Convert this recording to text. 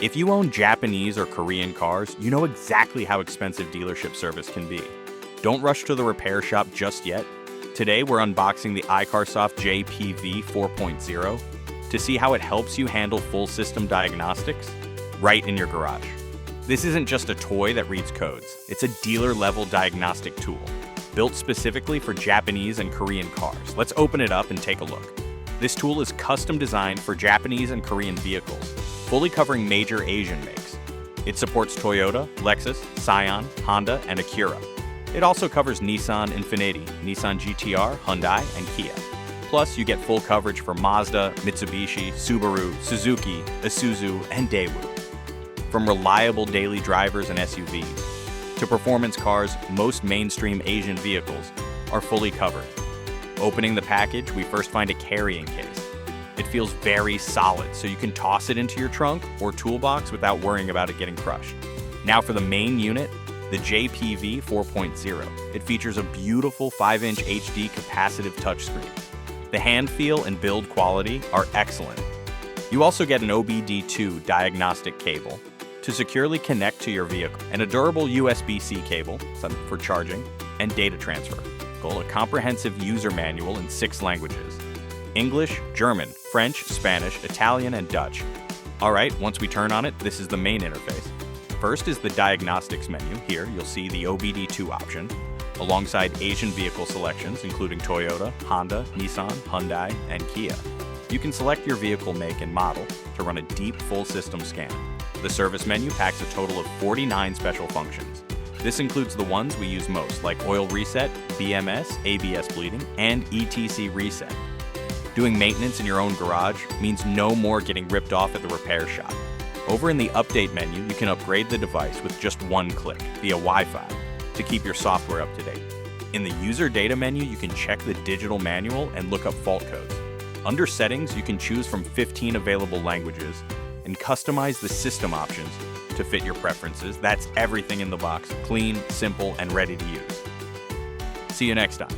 If you own Japanese or Korean cars, you know exactly how expensive dealership service can be. Don't rush to the repair shop just yet. Today, we're unboxing the iCarsoft JP V4.0 to see how it helps you handle full system diagnostics right in your garage. This isn't just a toy that reads codes. It's a dealer-level diagnostic tool, built specifically for Japanese and Korean cars. Let's open it up and take a look. This tool is custom designed for Japanese and Korean vehicles, fully covering major Asian makes. It supports Toyota, Lexus, Scion, Honda, and Acura. It also covers Nissan Infiniti, Nissan GTR, Hyundai, and Kia. Plus, you get full coverage for Mazda, Mitsubishi, Subaru, Suzuki, Isuzu, and Daewoo. From reliable daily drivers and SUVs to performance cars, most mainstream Asian vehicles are fully covered. Opening the package, we first find a carrying case. It feels very solid, so you can toss it into your trunk or toolbox without worrying about it getting crushed. Now for the main unit, the JP V4.0. It features a beautiful 5-inch HD capacitive touchscreen. The hand feel and build quality are excellent. You also get an OBD2 diagnostic cable to securely connect to your vehicle, and a durable USB-C cable for charging and data transfer. A comprehensive user manual in 6 languages: English, German, French, Spanish, Italian, and Dutch. Alright, once we turn on it, this is the main interface. First is the Diagnostics menu. Here, you'll see the OBD2 option, alongside Asian vehicle selections, including Toyota, Honda, Nissan, Hyundai, and Kia. You can select your vehicle make and model to run a deep full system scan. The service menu packs a total of 49 special functions. This includes the ones we use most, like oil reset, BMS, ABS bleeding, and ETC reset. Doing maintenance in your own garage means no more getting ripped off at the repair shop. Over in the Update menu, you can upgrade the device with just one click via Wi-Fi to keep your software up to date. In the User Data menu, you can check the digital manual and look up fault codes. Under Settings, you can choose from 15 available languages and customize the system options to fit your preferences. That's everything in the box, clean, simple, and ready to use. See you next time.